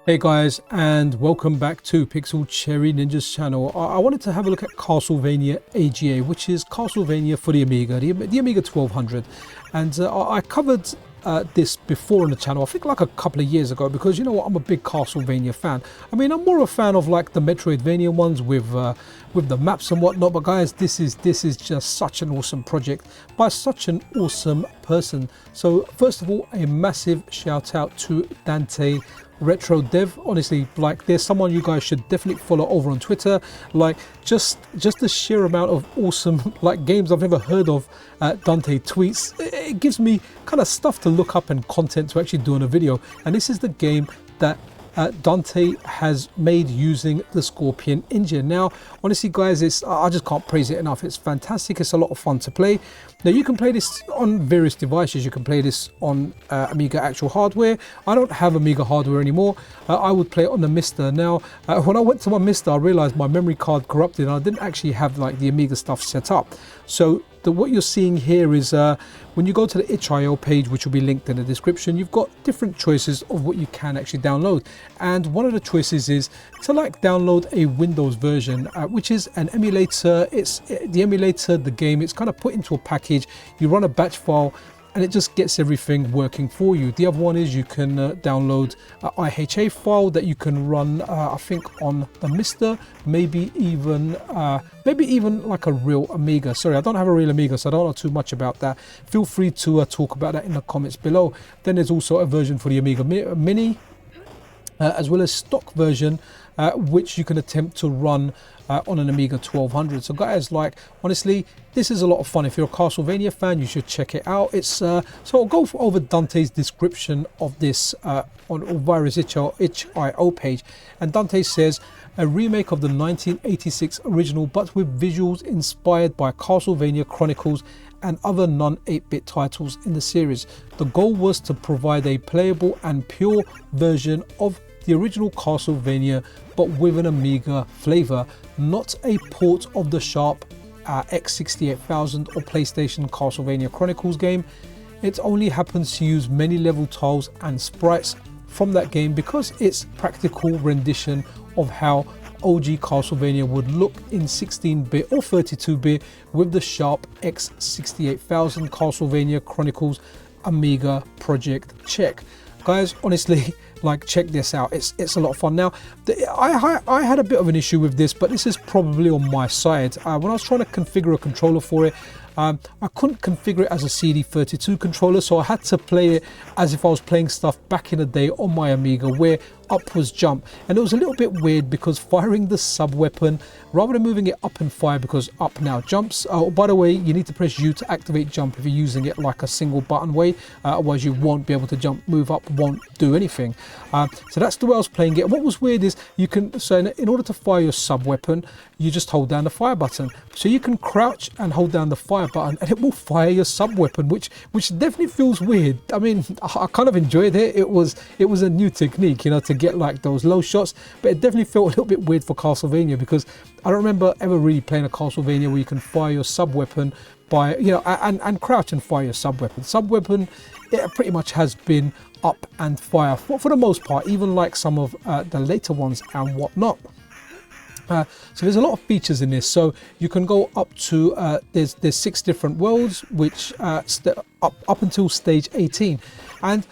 Hey guys, and welcome back to Pixel Cherry Ninja's channel. I wanted to have a look at Castlevania AGA, which is Castlevania for the Amiga, the Amiga 1200. And I covered this before on the channel, I think like a couple of years ago, because you know what, I'm a big Castlevania fan. I mean, I'm more a fan of like the Metroidvania ones with the maps and whatnot, but guys, this is just such an awesome project by such an awesome person. So first of all, a massive shout out to Dante Retro Dev. Honestly, like, there's someone you guys should definitely follow over on Twitter. Like, just the sheer amount of awesome like games I've never heard of Dante tweets, it gives me kind of stuff to look up and content to actually do in a video. And this is the game that Dante has made using the Scorpion engine. Now honestly guys, I just can't praise it enough. It's fantastic. It's a lot of fun to play. Now you can play this on various devices. You can play this on Amiga actual hardware. I don't have Amiga hardware anymore. I would play it on the MiSTer. Now when I went to my MiSTer, I realized my memory card corrupted and I didn't actually have like the Amiga stuff set up. So what you're seeing here is when you go to the itch.io page, which will be linked in the description, you've got different choices of what you can actually download. And one of the choices is to like download a Windows version, which is an emulator. It's the emulator, the game, it's kind of put into a package. You run a batch file and it just gets everything working for you. The other one is you can download an IHA file that you can run, I think, on the MiSTer, maybe even like a real Amiga. Sorry, I don't have a real Amiga, so I don't know too much about that. Feel free to talk about that in the comments below. Then there's also a version for the Amiga Mini, as well as stock version, which you can attempt to run on an Amiga 1200. So guys, like, honestly, this is a lot of fun. If you're a Castlevania fan, you should check it out. It's so I'll go over Dante's description of this on via his itch.io page, and Dante says, a remake of the 1986 original, but with visuals inspired by Castlevania Chronicles and other non-8-bit titles in the series. The goal was to provide a playable and pure version of the original Castlevania, but with an Amiga flavor, not a port of the Sharp X68000 or PlayStation Castlevania Chronicles game. It only happens to use many level tiles and sprites from that game because it's practical rendition of how OG Castlevania would look in 16-bit or 32-bit with the Sharp X68000 Castlevania Chronicles Amiga project check. Guys, honestly, like, check this out. It's a lot of fun. Now I had a bit of an issue with this, but this is probably on my side. When I was trying to configure a controller for it, I couldn't configure it as a CD32 controller, so I had to play it as if I was playing stuff back in the day on my Amiga, where up was jump. And it was a little bit weird because firing the sub weapon, rather than moving it up and fire, because up now jumps. Oh, by the way, you need to press U to activate jump if you're using it like a single button way, otherwise you won't be able to jump. Move up won't do anything. So that's the way I was playing it. And what was weird is you can, so in order to fire your sub weapon, you just hold down the fire button. So you can crouch and hold down the fire button and it will fire your sub weapon, which definitely feels weird. I mean, I kind of enjoyed it. It was a new technique, you know, to get like those low shots, but it definitely felt a little bit weird for Castlevania, because I don't remember ever really playing a Castlevania where you can fire your sub weapon by, you know, and crouch and fire your sub weapon. Sub weapon, it pretty much has been up and fire for the most part, even like some of the later ones and whatnot. So there's a lot of features in this. So you can go up to there's 6 different worlds, which up until stage 18. And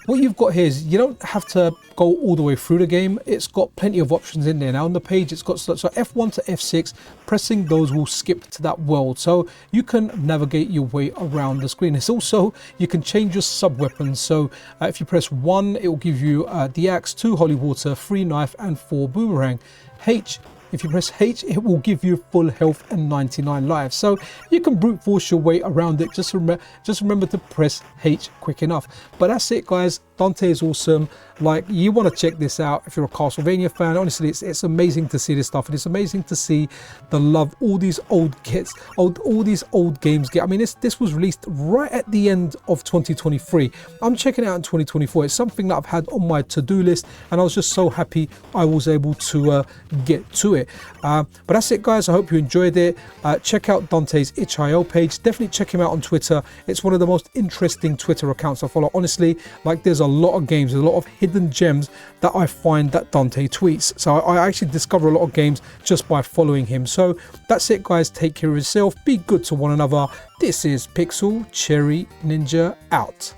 what you've got here is you don't have to go all the way through the game. It's got plenty of options in there. Now on the page, it's got so F1 to F6, pressing those will skip to that world, so you can navigate your way around the screen. It's also, you can change your sub weapons. So if you press 1, it will give you the axe, 2 holy water, 3 knife and 4 boomerang. H, if you press H, it will give you full health and 99 lives. So you can brute force your way around it. Just remember to press H quick enough. But that's it, guys. Dante is awesome. Like, you want to check this out if you're a Castlevania fan. Honestly, it's amazing to see this stuff, and it's amazing to see the love all these old games get. I mean, this was released right at the end of 2023. I'm checking it out in 2024. It's something that I've had on my to-do list, and I was just so happy I was able to get to it. it. But that's it, guys. I hope you enjoyed it. Check out Dante's itch.io page. Definitely check him out on Twitter. It's one of the most interesting Twitter accounts I follow. Honestly, like, there's a lot of games, there's a lot of hidden gems that I find that Dante tweets. So I actually discover a lot of games just by following him. So that's it, guys. Take care of yourself. Be good to one another. This is Pixel Cherry Ninja out.